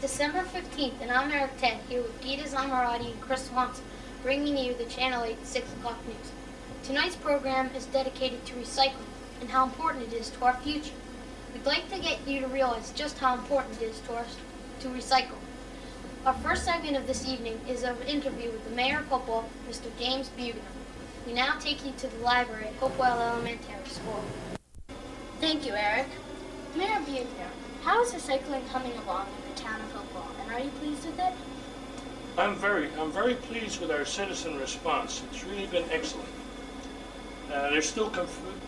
December 15th, and I'm Eric 10, here with Gita Zamarati and Chris Swanson, bringing you the Channel 8 6 o'clock news. Tonight's program is dedicated to recycling and how important it is to our future. We'd like to get you to realize just how important it is to us to recycle. Our first segment of this evening is an interview with the Mayor of Hopewell, Mr. James Buchanan. We now take you to the library at Hopewell Elementary School. Thank you, Eric. Mayor Buchanan, how is recycling coming along in the town of Hopewell, and are you pleased with it? I'm very pleased with our citizen response. It's really been excellent. There's still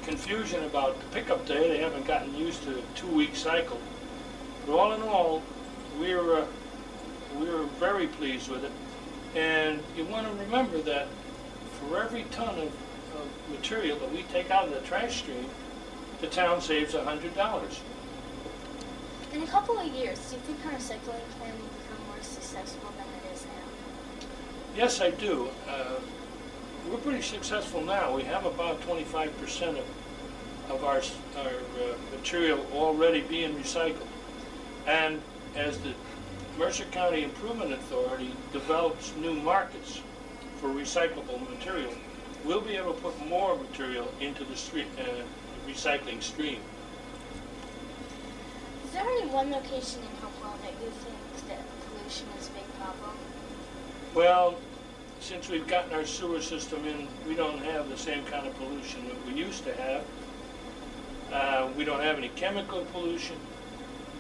confusion about the pickup day. They haven't gotten used to the 2-week cycle. But all in all, we're very pleased with it. And you want to remember that for every ton of material that we take out of the trash stream, the town saves $100. In a couple of years, do you think our recycling plan will become more successful than it is now? Yes, I do. We're pretty successful now. We have about 25% of our material already being recycled. And as the Mercer County Improvement Authority develops new markets for recyclable material, we'll be able to put more material into the recycling stream. Is there any one location in Hopewell that you think that pollution is a big problem? Well, since we've gotten our sewer system in, we don't have the same kind of pollution that we used to have. We don't have any chemical pollution,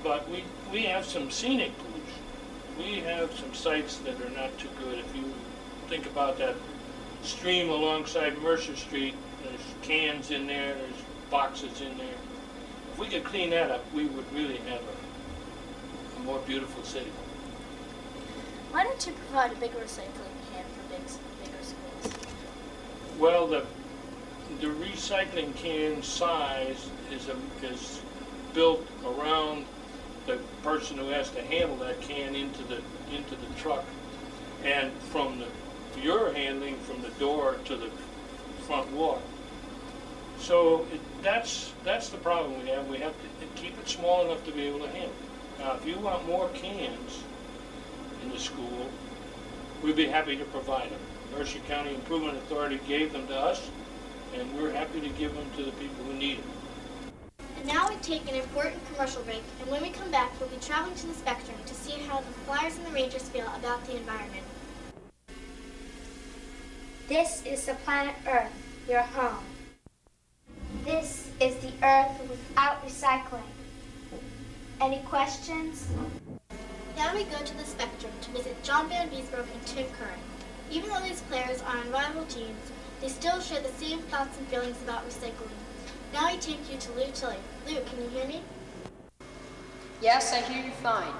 but we have some scenic pollution. We have some sites that are not too good. If you think about that stream alongside Mercer Street, there's cans in there, there's boxes in there. If we could clean that up, we would really have a more beautiful city. Why don't you provide a bigger recycling can for bigger schools? Well, the recycling can size is built around the person who has to handle that can into the truck, and from your handling from the door to the front wall. So that's the problem we have. We have to keep it small enough to be able to handle it. Now, if you want more cans in the school, we'd be happy to provide them. Mercer County Improvement Authority gave them to us, and we're happy to give them to the people who need them. And now we take an important commercial break, and when we come back, we'll be traveling to the Spectrum to see how the Flyers and the Rangers feel about the environment. This is the planet Earth, your home. This is the Earth without recycling. Any questions? Now we go to the Spectrum to visit John Van Beesbroek and Tim Curran. Even though these players are on rival teams, they still share the same thoughts and feelings about recycling. Now I take you to Lou Tilley. Lou, can you hear me? Yes, I hear you fine.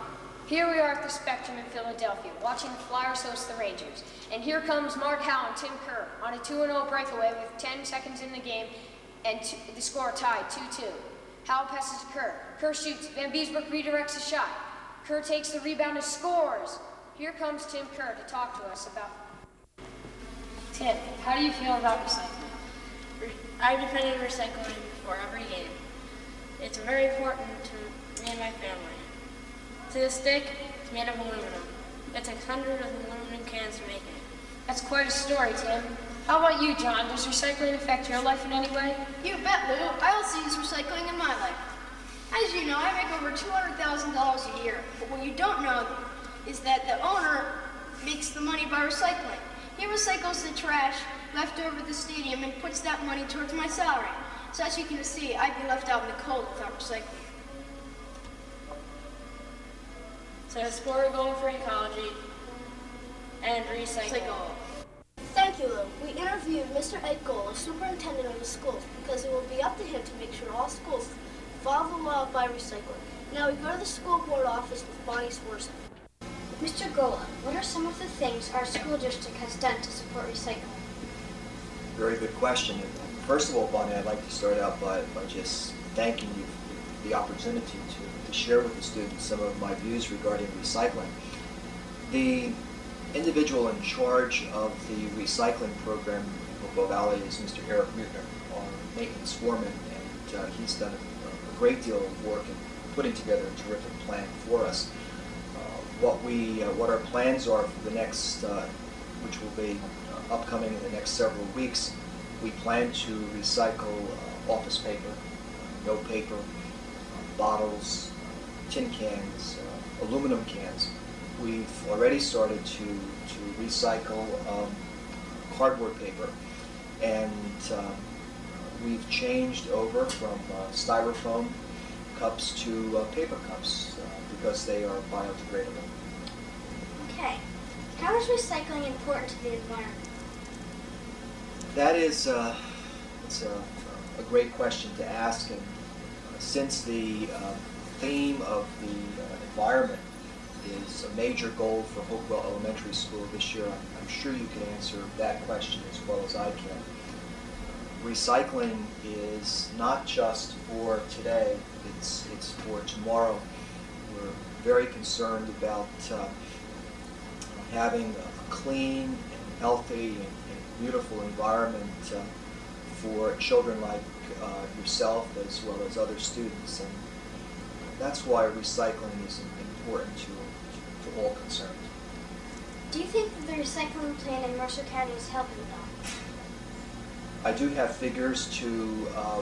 Here we are at the Spectrum in Philadelphia, watching the Flyers host the Rangers. And here comes Mark Howe and Tim Kerr on a 2-0 breakaway with 10 seconds in the game, and the score tied 2-2. Howe passes to Kerr. Kerr shoots. Van Beesbroek redirects the shot. Kerr takes the rebound and scores. Here comes Tim Kerr to talk to us about. Tim, how do you feel about recycling? I depend on recycling for every game. It's very important to me and my family. To the stick, it's made of aluminum. It takes hundreds of aluminum cans to make it. That's quite a story, Tim. How about you, John? Does recycling affect your life in any way? You bet, Lou. I also use recycling in my life. As you know, I make over $200,000 a year. But what you don't know is that the owner makes the money by recycling. He recycles the trash left over at the stadium and puts that money towards my salary. So as you can see, I'd be left out in the cold without recycling. So score a goal for ecology and recycle. Thank you, Lou. We interviewed Mr. Ed Gold, the superintendent of the schools, because it will be up to him to make sure all schools follow the law by recycling. Now we go to the school board office with Bonnie Swarson. Mr. Gola, what are some of the things our school district has done to support recycling? Very good question. First of all, Bonnie, I'd like to start out by just thanking you for the opportunity to share with the students some of my views regarding recycling. The individual in charge of the recycling program in Hopewell Valley is Mr. Eric Muettner, our maintenance foreman, and he's done a great deal of work in putting together a terrific plan for us. what our plans are for the next, which will be upcoming in the next several weeks. We plan to recycle office paper, note paper, bottles, tin cans, aluminum cans. We've already started to recycle cardboard paper, and we've changed over from styrofoam cups to paper cups because they are biodegradable. Okay. How is recycling important to the environment? That is it's a great question to ask, and since the theme of the environment is a major goal for Hopewell Elementary School this year, I'm sure you can answer that question as well as I can. Recycling is not just for today, it's for tomorrow. We're very concerned about having a clean and healthy and beautiful environment for children like yourself as well as other students, and that's why recycling is important to all concerned. Do you think that the recycling plan in Mercer County is helping at all? I do have figures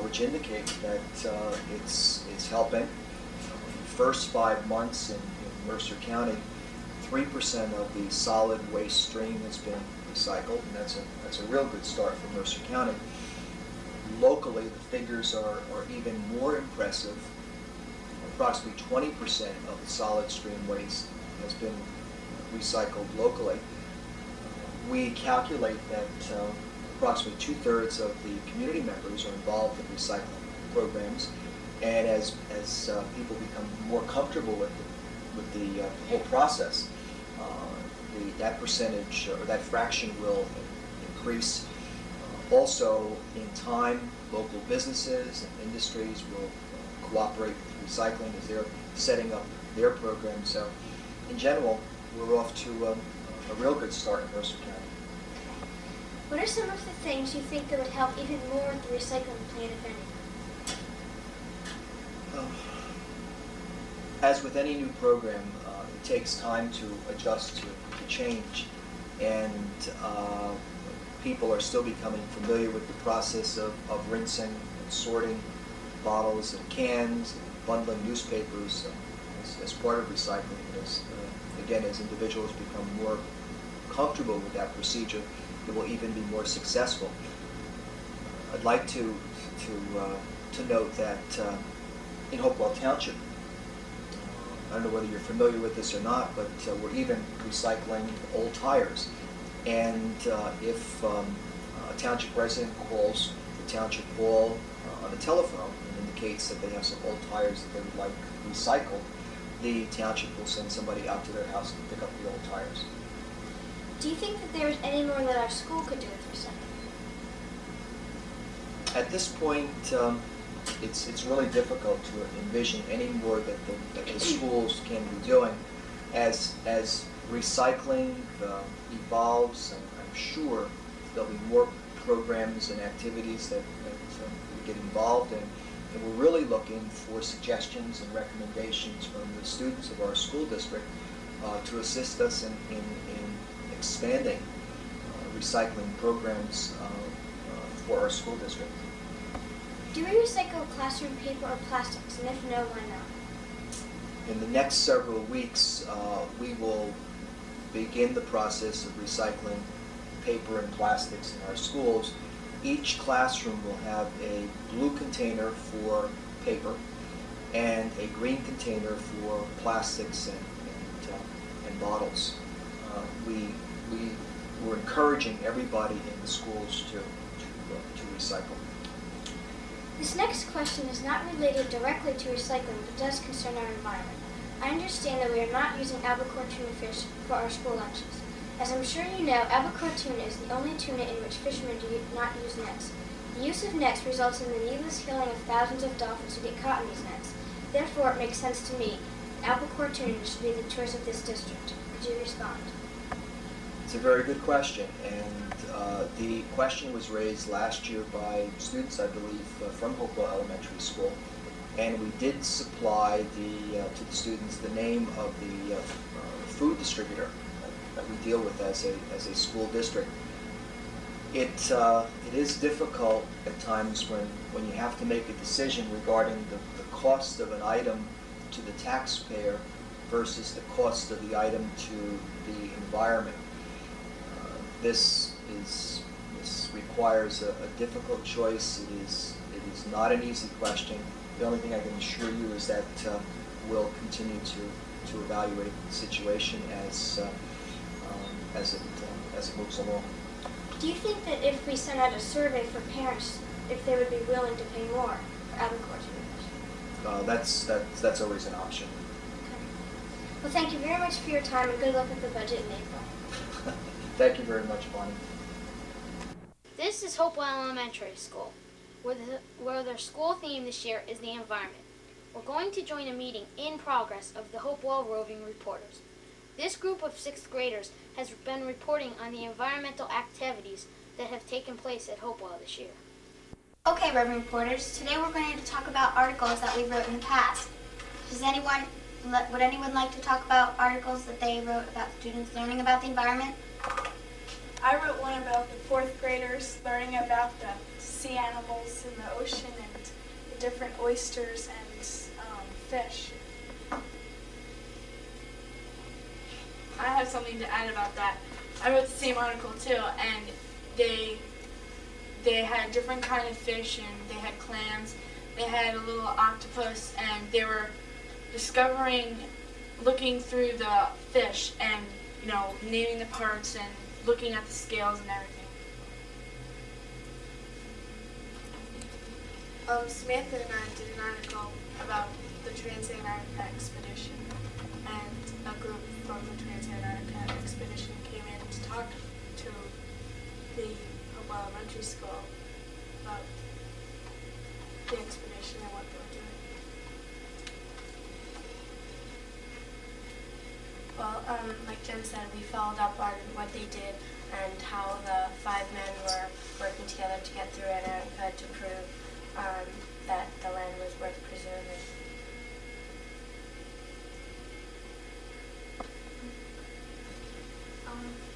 which indicate that it's helping. The first 5 months in Mercer County, 3% of the solid waste stream has been recycled, and that's a real good start for Mercer County. Locally, the figures are even more impressive. Approximately 20% of the solid stream waste has been recycled locally. We calculate that approximately 2/3 of the community members are involved in recycling programs, and as people become more comfortable with the whole process, that percentage or that fraction will increase. Also, in time, local businesses and industries will cooperate with recycling as they're setting up their programs. So, in general, we're off to a real good start in Mercer County. What are some of the things you think that would help even more with the recycling plan, if any? As with any new program, it takes time to adjust to change, and people are still becoming familiar with the process of rinsing and sorting bottles and cans, and bundling newspapers as part of recycling. As individuals become more comfortable with that procedure, it will even be more successful. I'd like to note that in Hopewell Township, I don't know whether you're familiar with this or not, but we're even recycling old tires. And if a township resident calls the township hall on the telephone and indicates that they have some old tires that they would like recycled, the township will send somebody out to their house to pick up the old tires. Do you think that there's any more that our school could do with recycling? At this point, it's really difficult to envision any more that the schools can be doing. As recycling evolves, I'm sure there'll be more programs and activities that we get involved in. And we're really looking for suggestions and recommendations from the students of our school district to assist us in expanding recycling programs for our school district. Do we recycle classroom paper or plastics, and if no, why not? In the next several weeks, we will begin the process of recycling paper and plastics in our schools. Each classroom will have a blue container for paper and a green container for plastics and bottles. We're encouraging everybody in the schools to recycle. This next question is not related directly to recycling, but does concern our environment. I understand that we are not using albacore tuna fish for our school lunches. As I'm sure you know, albacore tuna is the only tuna in which fishermen do not use nets. The use of nets results in the needless killing of thousands of dolphins who get caught in these nets. Therefore, it makes sense to me that albacore tuna should be the choice of this district. Could you respond? It's a very good question, and the question was raised last year by students, I believe, from Hopewell Elementary School, and we did supply to the students the name of the food distributor that we deal with as a school district. It is difficult at times when you have to make a decision regarding the cost of an item to the taxpayer versus the cost of the item to the environment. This requires a difficult choice. It is not an easy question. The only thing I can assure you is that we'll continue to evaluate the situation as it moves along. Do you think that if we sent out a survey for parents, if they would be willing to pay more for Abercrombie? That's always an option. Well, thank you very much for your time, and good luck with the budget in April. Thank you very much, Bonnie. This is Hopewell Elementary School, where their school theme this year is the environment. We're going to join a meeting in progress of the Hopewell Roving Reporters. This group of 6th graders has been reporting on the environmental activities that have taken place at Hopewell this year. Okay, Roving Reporters, today we're going to talk about articles that we wrote in the past. Would anyone like to talk about articles that they wrote about students learning about the environment? I wrote one about the 4th graders learning about the sea animals in the ocean and the different oysters and fish. I have something to add about that. I wrote the same article too, and they had different kind of fish, and they had clams, they had a little octopus, and they were looking through the fish and, naming the parts and looking at the scales and everything. Samantha and I did an article about the Transantarctica expedition, and a group from the Transantarctica expedition came in to talk to the Hopewell Elementary School about the expedition and what they were doing. Well, like Jen said, we followed up on what they did and how the 5 men were working together to get through Antarctica to prove that the land was worth preserving.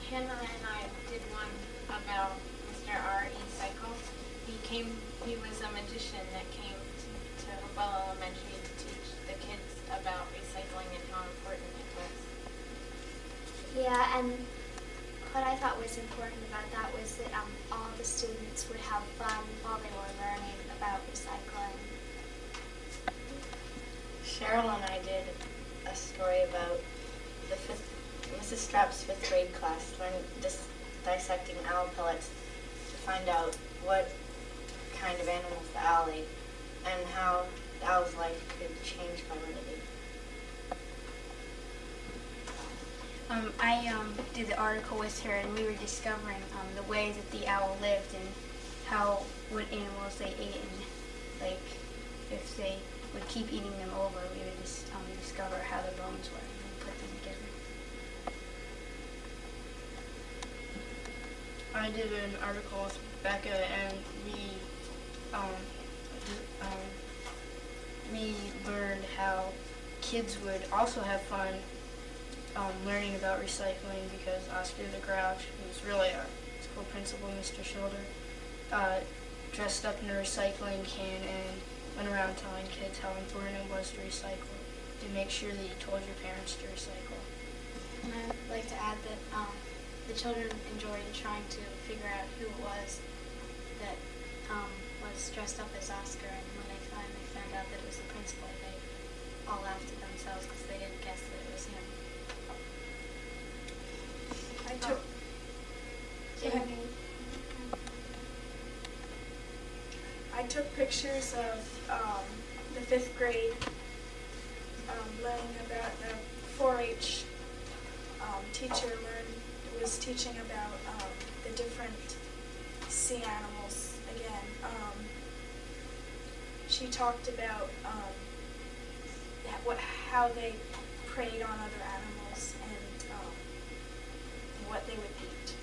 Hannah and I did one about Mr. R.E. Cycle. He was a magician that came to Hopewell Elementary to teach the kids about recycling and how important it was. Yeah, and what I thought was important about that was that all the students would have fun while they were learning about recycling. Cheryl and I did a story about Mrs. Strapp's 5th grade class dissecting owl pellets to find out what kind of animals the owl ate and how the owl's life could change by what it ate. I did the article with her, and we were discovering the way that the owl lived and what animals they ate, and if they would keep eating them over, we would just discover how the bones were and put them together. I did an article with Becca, and we learned how kids would also have fun learning about recycling, because Oscar the Grouch, who's really our school principal, Mr. Schilder, dressed up in a recycling can and went around telling kids how important it was to recycle, to make sure that you told your parents to recycle. And I'd like to add that the children enjoyed trying to figure out who it was that was dressed up as Oscar, and when they finally found out that it was the principal, they all laughed at themselves because they didn't guess that it was him. I took pictures of the 5th grade learning about the 4-H teacher was teaching about the different sea animals again. She talked about how they preyed on other animals and what they would eat.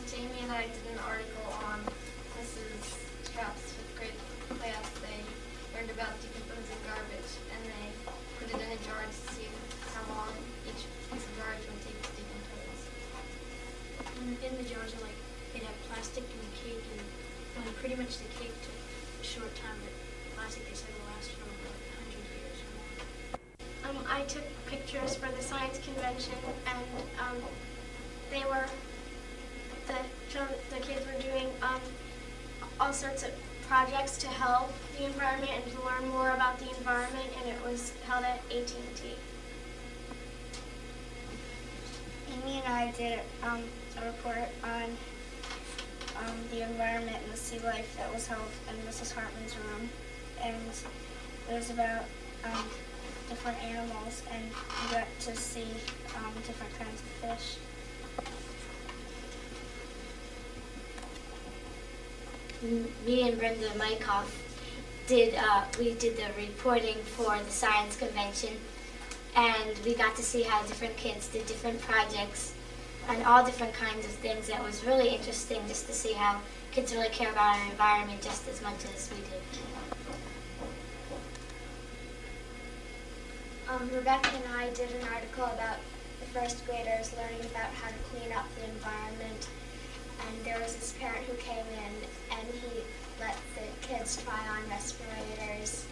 Jamie and I did an article on Mrs. Strapp's 5th grade class. They learned about decomposing garbage, and they put it in a jar in the jars are like made out of plastic and cake, and pretty much the cake took a short time, but plastic they said will last for like 100 years or more. I took pictures for the science convention, and the kids were doing all sorts of projects to help the environment and to learn more about the environment, and it was held at AT&T. Amy and I did a report on the environment and the sea life that was held in Mrs. Hartman's room, and it was about different animals, and we got to see different kinds of fish. Me and Brenda Mykoff did the reporting for the science convention, and we got to see how different kids did different projects and all different kinds of things. That was really interesting just to see how kids really care about our environment just as much as we do. Rebecca and I did an article about the first graders learning about how to clean up the environment. And there was this parent who came in and he let the kids try on respirators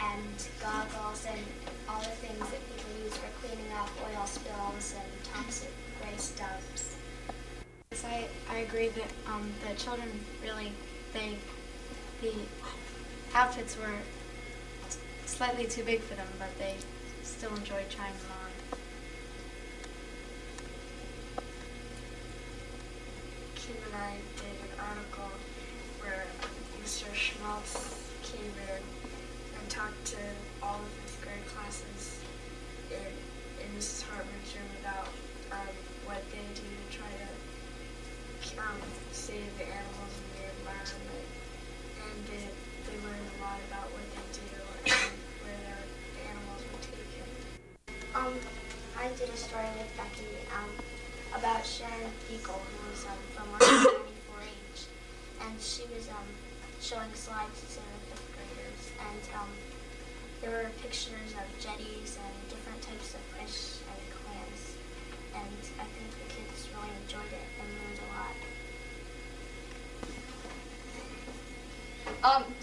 and goggles and all the things that people use for cleaning up oil spills and toxic waste dumps. I agree that the children really, the outfits were slightly too big for them, but they still enjoyed trying them on. Kim and I did an article where Mr. Schmaltz came in and talked to all the 5th grade classes in Mrs. Hartman's room about what they do to try to save the animals and the environment. And they learned a lot about what they do and where the animals were taken. I did a story with Becky about Sharon Beagle, who was from 194H, and she was showing slides to the 5th graders, and there were pictures of jetties and different types of fish and clams, and I think the kids really enjoyed it and learned a lot.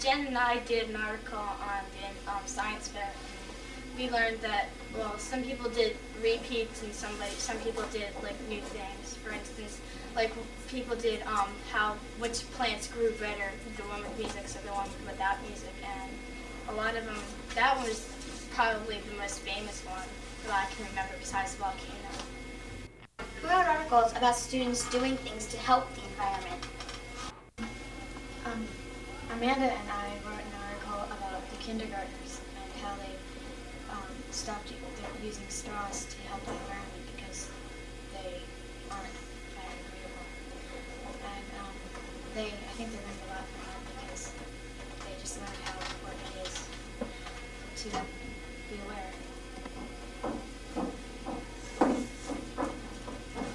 Jen and I did an article on the science fair. We learned that, well, some people did repeats and some people did like new things. For instance, like people did which plants grew better, the one with music, so the one without music, and a lot of them. That was probably the most famous one that I can remember besides the volcano. We wrote articles about students doing things to help the environment. Amanda and I wrote an article about the kindergartners and how they stopped using straws to help the environment because they aren't biodegradable. And I think they learned a lot from that because they just learned how important it is to be aware.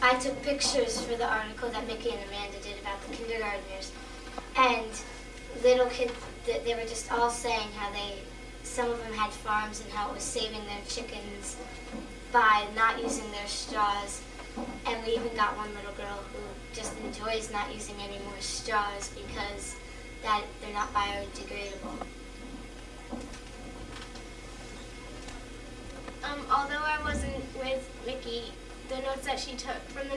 I took pictures for the article that Mickey and Amanda did about the kindergartners, and little kids, they were just all saying how some of them had farms and how it was saving their chickens by not using their straws. And we even got one little girl who just enjoys not using any more straws because they're not biodegradable. Although I wasn't with Mickey, from the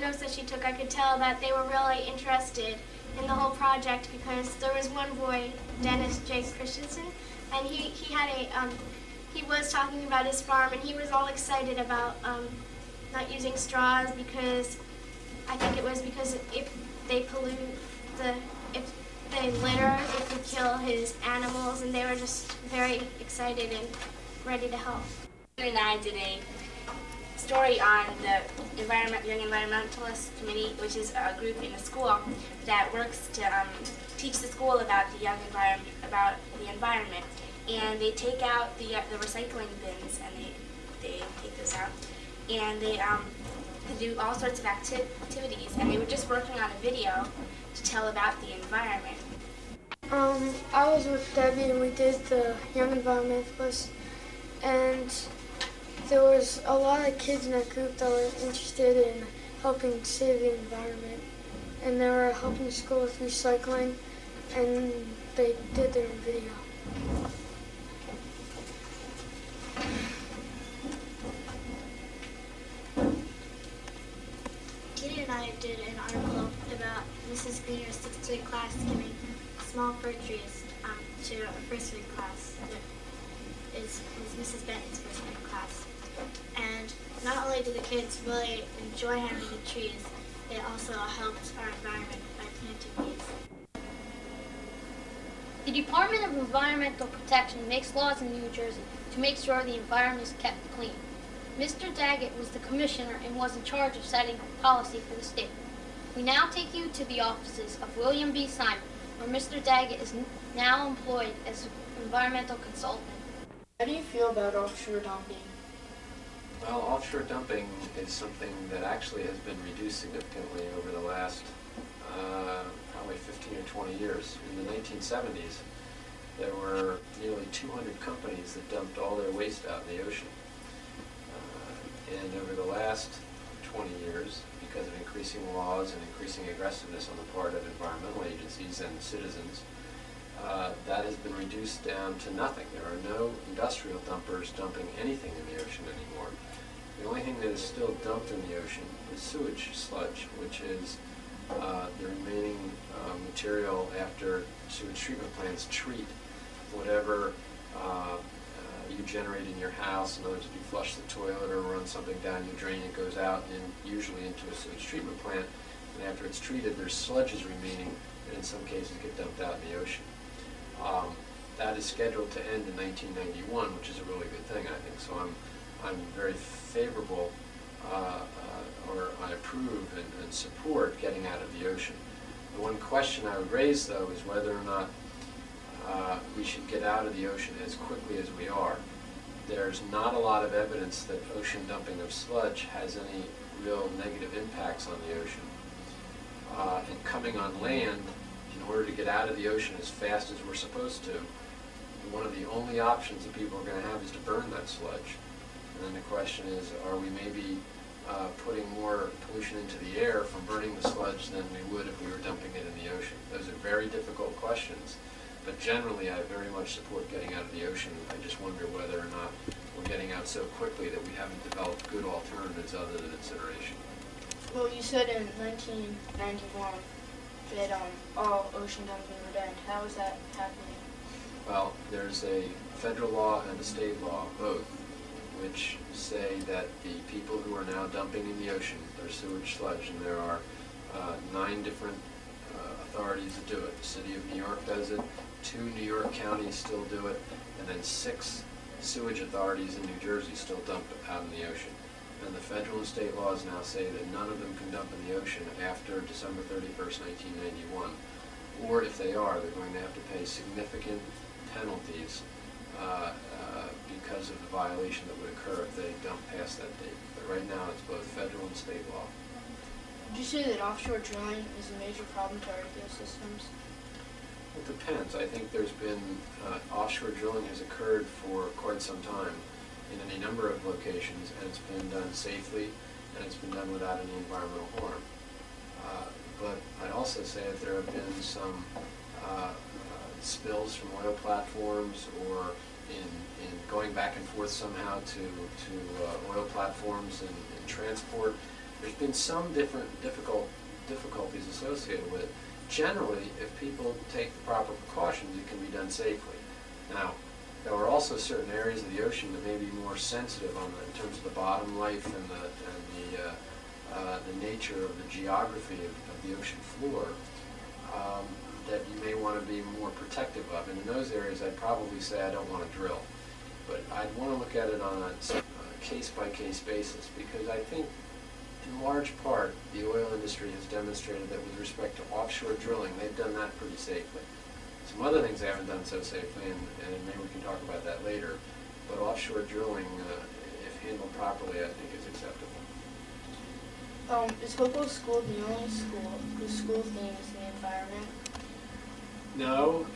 notes that she took, I could tell that they were really interested in the whole project because there was one boy, Dennis J. Christensen, and he was talking about his farm, and he was all excited about not using straws because I think it was because if they pollute if they litter, it could kill his animals, and they were just very excited and ready to help. And I did a story on the Young Environmentalist Committee, which is a group in the school that works to teach the school about the environment. And they take out the recycling bins, and they take those out, and they do all sorts of activities. And they were just working on a video to tell about the environment. I was with Debbie, and we did the Young Environmentalist, and there was a lot of kids in that group that were interested in helping save the environment. and they were helping the school with recycling, and they did their video. Katie and I did an article about Mrs. Greener's 6th grade class giving small fir trees to a first grade class. It was Mrs. Benton's first grade class. And not only did the kids really enjoy having the trees, it also helped our environment by planting these. The Department of Environmental Protection makes laws in New Jersey to make sure the environment is kept clean. Mr. Daggett was the commissioner and was in charge of setting policy for the state. We now take you to the offices of William B. Simon, where Mr. Daggett is now employed as environmental consultant. How do you feel about offshore dumping? Well, offshore dumping is something that actually has been reduced significantly over the last probably 15 or 20 years. In the 1970s, there were nearly 200 companies that dumped all their waste out in the ocean. And over the last 20 years, because of increasing laws and increasing aggressiveness on the part of environmental agencies and citizens, that has been reduced down to nothing. There are no industrial dumpers dumping anything in the ocean anymore. The only thing that is still dumped in the ocean is sewage sludge, which is the remaining material after sewage treatment plants treat whatever you generate in your house. In other words, if you flush the toilet or run something down your drain, it goes out and usually into a sewage treatment plant. And after it's treated, there's sludges remaining, and in some cases get dumped out in the ocean. That is scheduled to end in 1991, which is a really good thing, I think. So I'm very favorable, or I approve and support getting out of the ocean. The one question I would raise, though, is whether or not we should get out of the ocean as quickly as we are. There's not a lot of evidence that ocean dumping of sludge has any real negative impacts on the ocean. And coming on land, in order to get out of the ocean as fast as we're supposed to, one of the only options that people are going to have is to burn that sludge. And then the question is, are we maybe putting more pollution into the air from burning the sludge than we would if we were dumping it in the ocean? Those are very difficult questions. But generally, I very much support getting out of the ocean. I just wonder whether or not we're getting out so quickly that we haven't developed good alternatives other than incineration. Well, you said in 1991 that all ocean dumping would end. How is that happening? Well, there's a federal law and a state law, both, which say that the people who are now dumping in the ocean their sewage sludge, and there are 9 different authorities that do it. The city of New York does it, 2 New York counties still do it, and then 6 sewage authorities in New Jersey still dump out in the ocean. And the federal and state laws now say that none of them can dump in the ocean after December 31st, 1991. Or if they are, they're going to have to pay significant penalties because of the violation that would occur if they dump past that date. But right now, it's both federal and state law. Would you say that offshore drilling is a major problem to our ecosystems? It depends. I think there's been offshore drilling has occurred for quite some time in any number of locations, and it's been done safely, and it's been done without any environmental harm. But I'd also say that there have been some spills from oil platforms, or in going back and forth somehow to oil platforms and transport. There's been some different difficulties associated with it. Generally, if people take the proper precautions, it can be done safely. Now, there are also certain areas of the ocean that may be more sensitive in terms of the bottom life and the nature of the geography of the ocean floor that you may want to be more protective of. And in those areas, I'd probably say I don't want to drill. But I'd want to look at it on a case-by-case basis, because I think in large part, the oil industry has demonstrated that with respect to offshore drilling, they've done that pretty safely. Some other things they haven't done so safely, and maybe we can talk about that later, but offshore drilling, if handled properly, I think is acceptable. Is Hopewell School the only school whose school theme is the environment? No,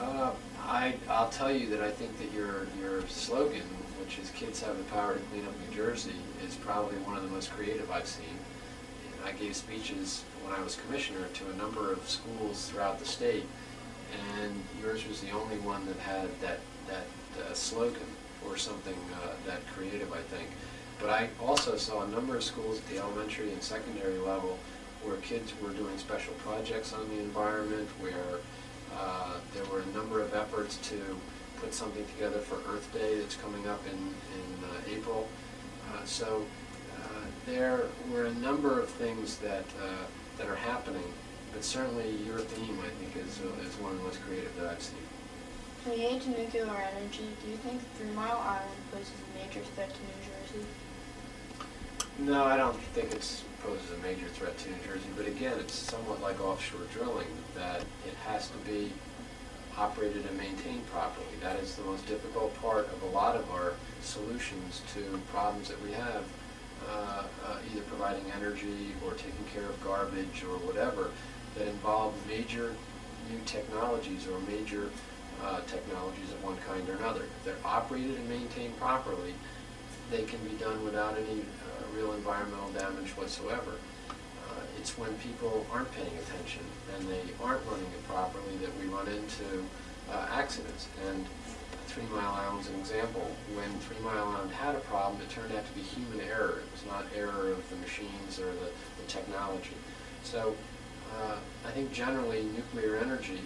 I'll tell you that I think that your slogan, which is "Kids have the power to clean up New Jersey," is probably one of the most creative I've seen. I gave speeches when I was commissioner to a number of schools throughout the state, and yours was the only one that had that slogan or something that creative, I think. But I also saw a number of schools at the elementary and secondary level where kids were doing special projects on the environment, where there were a number of efforts to put something together for Earth Day that's coming up in April. So there were a number of things that are happening, but certainly your theme, I think, is one of the most creative that I've seen. In the age of nuclear energy, do you think 3 Mile Island poses a major threat to New Jersey? No, I don't think it poses a major threat to New Jersey, but again, it's somewhat like offshore drilling, that it has to be operated and maintained properly. That is the most difficult part of a lot of our solutions to problems that we have, either providing energy or taking care of garbage or whatever, that involve major new technologies or major technologies of one kind or another. If they're operated and maintained properly, they can be done without any real environmental damage whatsoever. It's when people aren't paying attention and they aren't running it properly that we run into accidents. And 3 Mile Island's an example. When 3 Mile Island had a problem, it turned out to be human error. It was not error of the machines or the technology. So I think generally nuclear energy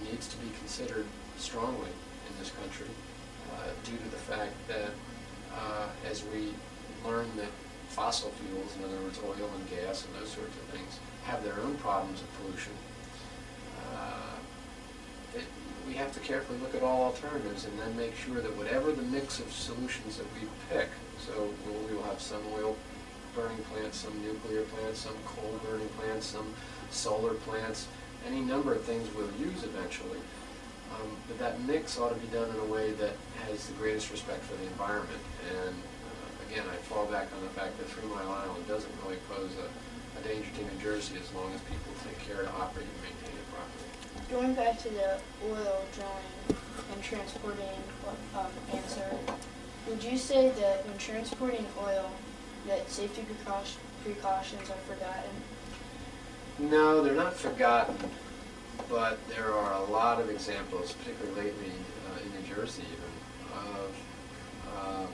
needs to be considered strongly in this country due to the fact that as we learn that fossil fuels, in other words oil and gas and those sorts of things, have their own problems of pollution, we have to carefully look at all alternatives and then make sure that whatever the mix of solutions that we pick, so we will have some oil burning plants, some nuclear plants, some coal burning plants, some solar plants, any number of things we'll use eventually. But that mix ought to be done in a way that has the greatest respect for the environment. And again, I fall back on the fact that 3 Mile Island doesn't really pose a danger to New Jersey as long as people take care to operate and maintain it properly. Going back to the oil drilling and transporting answer, would you say that when transporting oil that safety precautions are forgotten? No, they're not forgotten, but there are a lot of examples, particularly lately in New Jersey even, of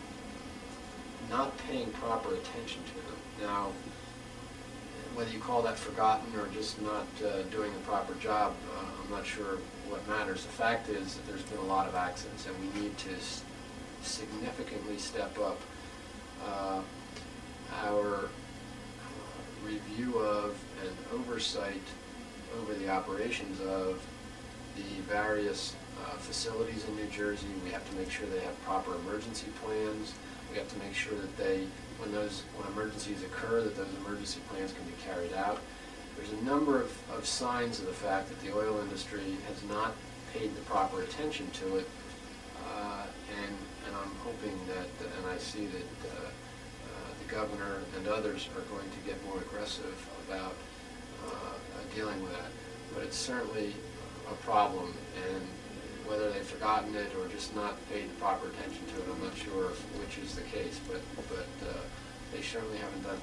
not paying proper attention to them. Now, whether you call that forgotten or just not doing the proper job, I'm not sure what matters. The fact is that there's been a lot of accidents, and we need to significantly step up our review of and oversight over the operations of the various facilities in New Jersey. We have to make sure they have proper emergency plans. We have to make sure that when emergencies occur, that those emergency plans can be carried out. There's a number of signs of the fact that the oil industry has not paid the proper attention to it, and I'm hoping that, and I see that the governor and others are going to get more aggressive about dealing with that. But it's certainly a problem, and whether they've forgotten it or just not paid the proper attention to it, I'm not sure which is the case. But they certainly haven't done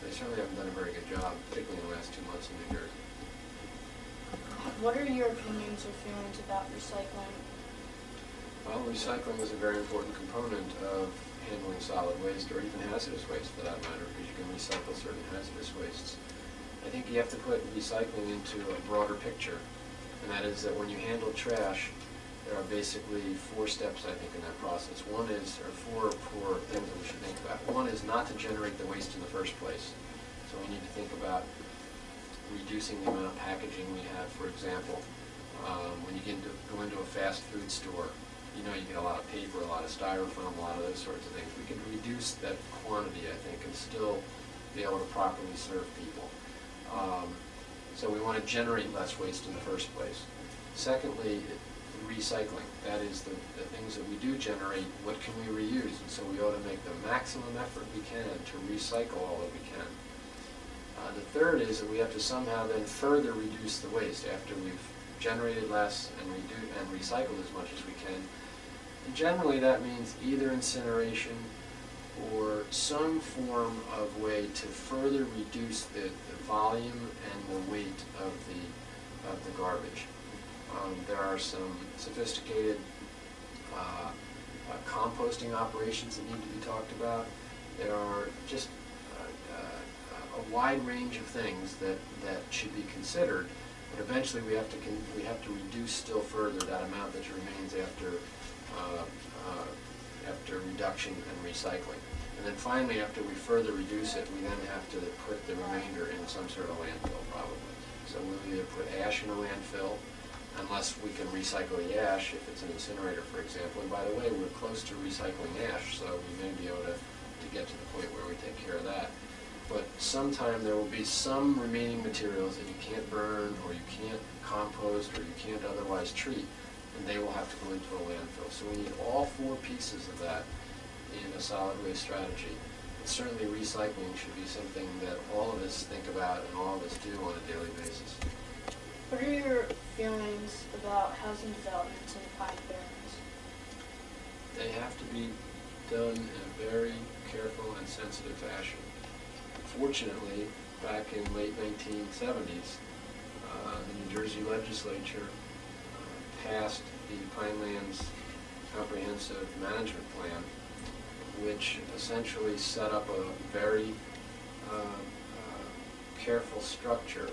a very good job, particularly in the last 2 months in New Jersey. What are your opinions or feelings about recycling? Well, recycling is a very important component of handling solid waste, or even hazardous waste for that matter, because you can recycle certain hazardous wastes. I think you have to put recycling into a broader picture, and that is that when you handle trash, there are basically 4 steps, I think, in that process. One is, or four things that we should think about. One is not to generate the waste in the first place. So we need to think about reducing the amount of packaging we have. For example, when you go into a fast food store, you get a lot of paper, a lot of styrofoam, a lot of those sorts of things. We can reduce that quantity, I think, and still be able to properly serve people. So we want to generate less waste in the first place. Secondly, recycling. That is the things that we do generate, what can we reuse? And so we ought to make the maximum effort we can to recycle all that we can. The third is that we have to somehow then further reduce the waste after we've generated less and recycled as much as we can. And generally that means either incineration for some form of way to further reduce the volume and the weight of the garbage. There are some sophisticated composting operations that need to be talked about. There are just a wide range of things that should be considered, but eventually we have to reduce still further that amount that remains after reduction and recycling. And then finally, after we further reduce it, we then have to put the remainder in some sort of landfill, probably. So we'll either put ash in a landfill, unless we can recycle the ash if it's an incinerator, for example. And by the way, we're close to recycling ash, so we may be able to get to the point where we take care of that. But sometime there will be some remaining materials that you can't burn, or you can't compost, or you can't otherwise treat, and they will have to go into a landfill. So we need all four pieces of that in a solid waste strategy. And certainly recycling should be something that all of us think about and all of us do on a daily basis. What are your feelings about housing developments in the Pine Barrens? They have to be done in a very careful and sensitive fashion. Fortunately, back in late 1970s, the New Jersey legislature passed the Pinelands Comprehensive Management Plan, which essentially set up a very careful structure,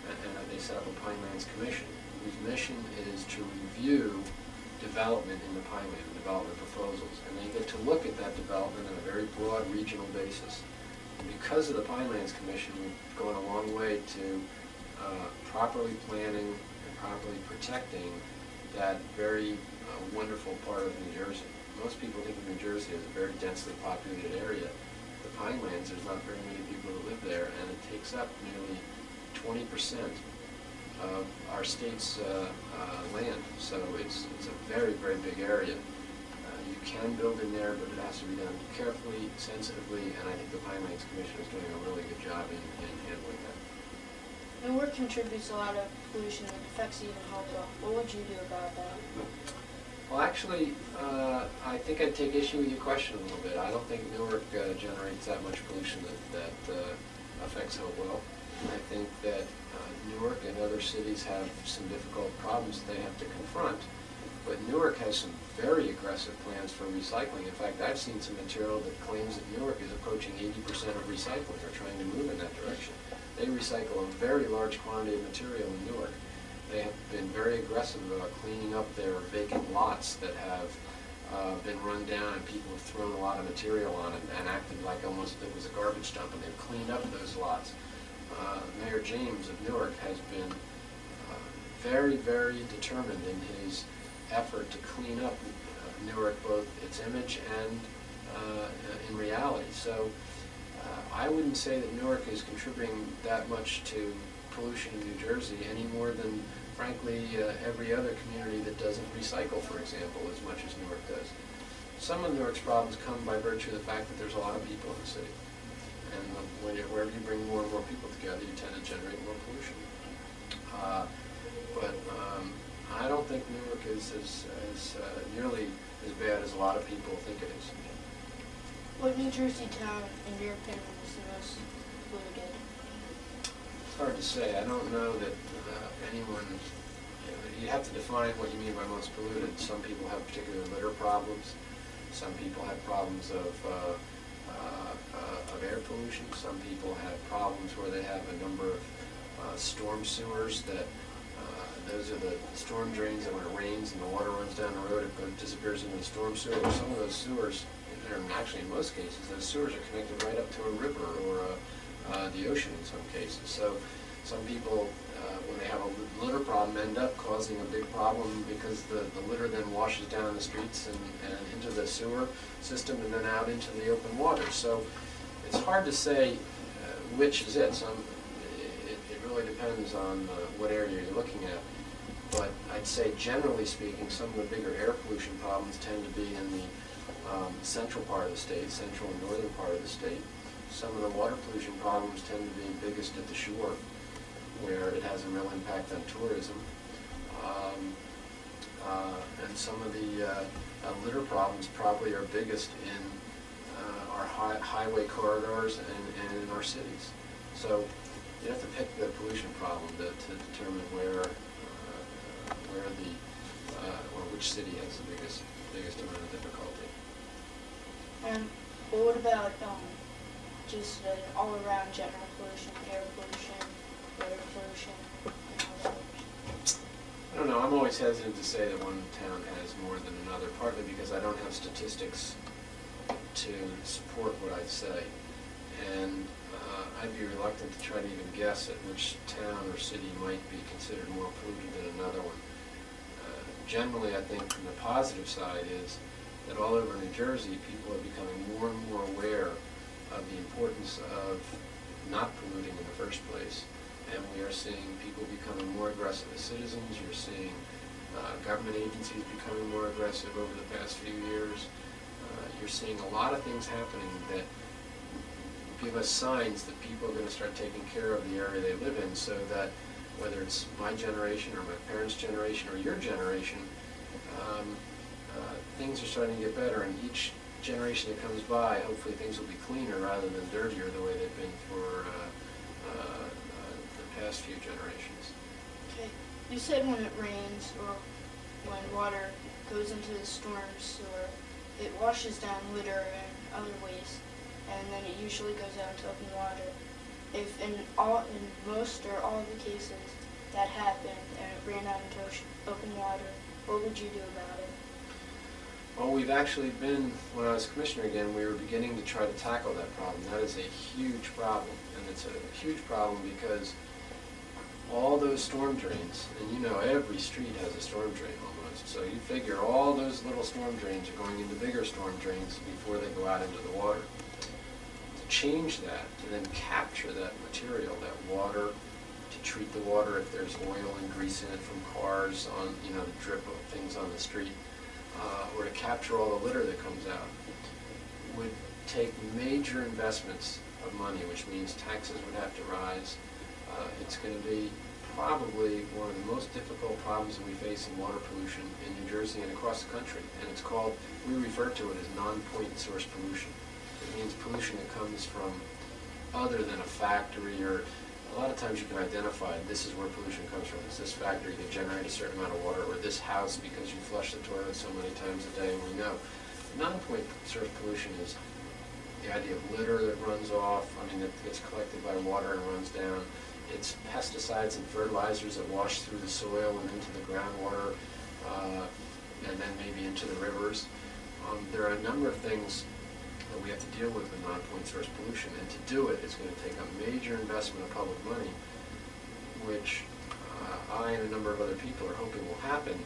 and they set up a Pinelands Commission, whose mission is to review development in the Pineland, development proposals, and they get to look at that development on a very broad regional basis. And because of the Pinelands Commission, we've gone a long way to properly planning and properly protecting that very wonderful part of New Jersey. Most people think of New Jersey as a very densely populated area. The Pinelands, there's not very many people who live there, and it takes up nearly 20% of our state's land. So it's a very, very big area. You can build in there, but it has to be done carefully, sensitively, and I think the Pinelands Commission is doing a really good job in handling that. Newark contributes a lot of pollution that affects even Hopewell. What would you do about that? Well, actually, I think I'd take issue with your question a little bit. I don't think Newark generates that much pollution that affects Hopewell. I think that Newark and other cities have some difficult problems that they have to confront. But Newark has some very aggressive plans for recycling. In fact, I've seen some material that claims that Newark is approaching 80% of recycling, or trying to move in that direction. They recycle a very large quantity of material in Newark. They have been very aggressive about cleaning up their vacant lots that have been run down, and people have thrown a lot of material on it and acted like almost it was a garbage dump, and they've cleaned up those lots. Mayor James of Newark has been very, very determined in his effort to clean up Newark, both its image and in reality. So I wouldn't say that Newark is contributing that much to pollution in New Jersey any more than, frankly, every other community that doesn't recycle, for example, as much as Newark does. Some of Newark's problems come by virtue of the fact that there's a lot of people in the city. And wherever you bring more and more people together, you tend to generate more pollution. But I don't think Newark is nearly as bad as a lot of people think it is. What New Jersey town, in your opinion, is the most polluted? It's hard to say. I don't know that anyone, you have to define what you mean by most polluted. Some people have particular litter problems. Some people have problems of air pollution. Some people have problems where they have a number of storm sewers that those are the storm drains that when it rains and the water runs down the road, it disappears into the storm sewer. Some of those sewers, and actually in most cases, those sewers are connected right up to a river or the ocean in some cases. So some people, when they have a litter problem, end up causing a big problem because the litter then washes down the streets and into the sewer system and then out into the open water. So it's hard to say which is it. It really depends on what area you're looking at. But I'd say, generally speaking, some of the bigger air pollution problems tend to be in the central part of the state, central and northern part of the state. Some of the water pollution problems tend to be biggest at the shore, where it has a real impact on tourism. And some of the litter problems probably are biggest in our our highway corridors and in our cities. So you have to pick the pollution problem to determine where or which city has the biggest amount of difficulty. And what about just all-around general pollution, air pollution, water pollution, and all that? I don't know. I'm always hesitant to say that one town has more than another, partly because I don't have statistics to support what I say. And I'd be reluctant to try to even guess at which town or city might be considered more polluted than another one. Generally, I think the positive side is that all over New Jersey, people are becoming more and more aware of the importance of not polluting in the first place. And we are seeing people becoming more aggressive as citizens. You're seeing government agencies becoming more aggressive over the past few years. You're seeing a lot of things happening that give us signs that people are going to start taking care of the area they live in, so that whether it's my generation or my parents' generation or your generation, things are starting to get better, and each generation that comes by, hopefully things will be cleaner rather than dirtier the way they've been for the past few generations. Okay. You said when it rains or when water goes into the storm sewer, it washes down litter and other waste, and then it usually goes out into open water. If in most or all of the cases that happened and it ran out into open water, what would you do about it? Well, we've actually been, when I was commissioner again, we were beginning to try to tackle that problem. That is a huge problem, and it's a huge problem because all those storm drains, and you know every street has a storm drain almost, so you figure all those little storm drains are going into bigger storm drains before they go out into the water. To change that, to then capture that material, that water, to treat the water if there's oil and grease in it from cars on, you know, the drip of things on the street, or to capture all the litter that comes out, would take major investments of money, which means taxes would have to rise. It's going to be probably one of the most difficult problems that we face in water pollution in New Jersey and across the country. And it's called, we refer to it as non-point source pollution. It means pollution that comes from other than a factory, or a lot of times you can identify this is where pollution comes from. It's this factory that generates a certain amount of water, or this house because you flush the toilet so many times a day, and we know. Non-point source pollution is the idea of litter that runs off, that gets collected by water and runs down. It's pesticides and fertilizers that wash through the soil and into the groundwater, and then maybe into the rivers. There are a number of things that we have to deal with non-point source pollution, and to do it, it's going to take a major investment of public money, which I and a number of other people are hoping will happen.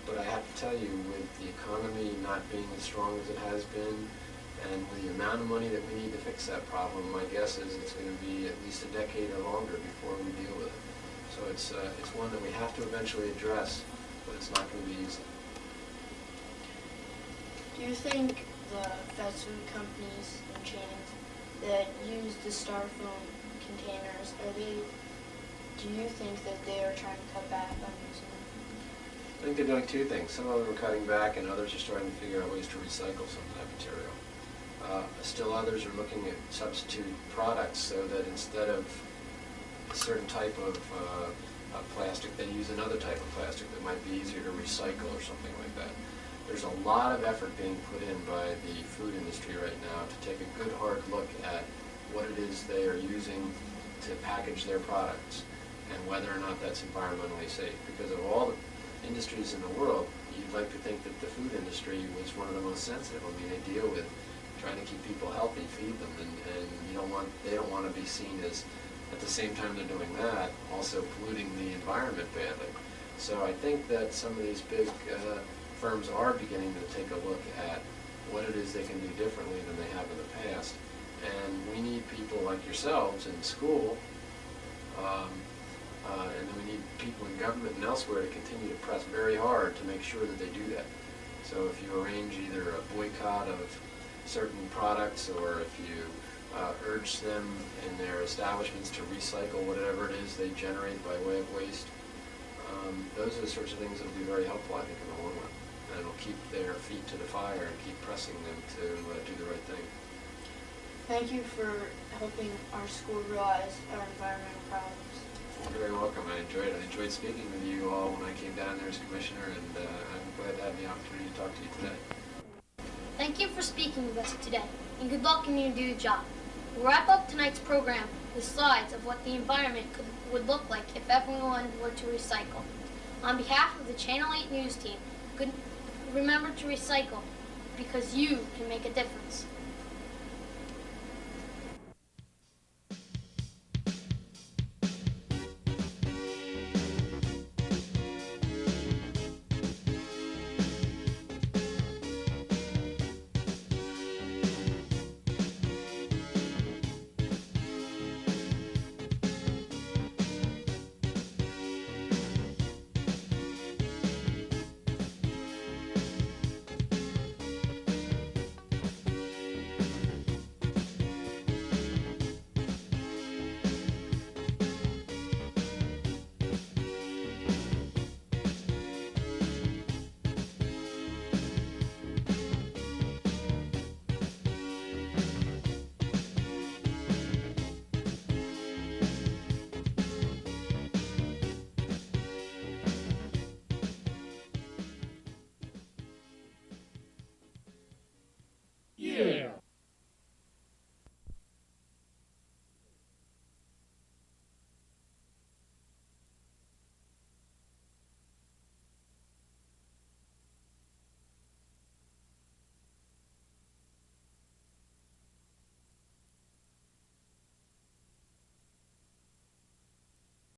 But I have to tell you, with the economy not being as strong as it has been, and with the amount of money that we need to fix that problem, my guess is it's going to be at least a decade or longer before we deal with it. So it's one that we have to eventually address, but it's not going to be easy. Do you think the fast food companies and chains that use the styrofoam containers, do you think that they are trying to cut back on using them? I think they're doing two things. Some of them are cutting back, and others are starting to figure out ways to recycle some of that material. Still others are looking at substitute products, so that instead of a certain type of plastic, they use another type of plastic that might be easier to recycle or something like that. There's a lot of effort being put in by the food industry right now to take a good hard look at what it is they are using to package their products and whether or not that's environmentally safe. Because of all the industries in the world, you'd like to think that the food industry was one of the most sensitive. They deal with trying to keep people healthy, feed them, and they don't want to be seen as, at the same time they're doing that, also polluting the environment badly. So I think that some of these big firms are beginning to take a look at what it is they can do differently than they have in the past. And we need people like yourselves in school, and then we need people in government and elsewhere to continue to press very hard to make sure that they do that. So if you arrange either a boycott of certain products, or if you urge them in their establishments to recycle whatever it is they generate by way of waste, those are the sorts of things that will be very helpful, I think, in the long run. and it'll keep their feet to the fire and keep pressing them to do the right thing. Thank you for helping our school realize our environmental problems. You're very welcome. I enjoyed it. I enjoyed speaking with you all when I came down there as commissioner, and I'm glad to have the opportunity to talk to you today. Thank you for speaking with us today, and good luck in your new job. We'll wrap up tonight's program with slides of what the environment would look like if everyone were to recycle. On behalf of the Channel 8 News team, remember to recycle, because you can make a difference.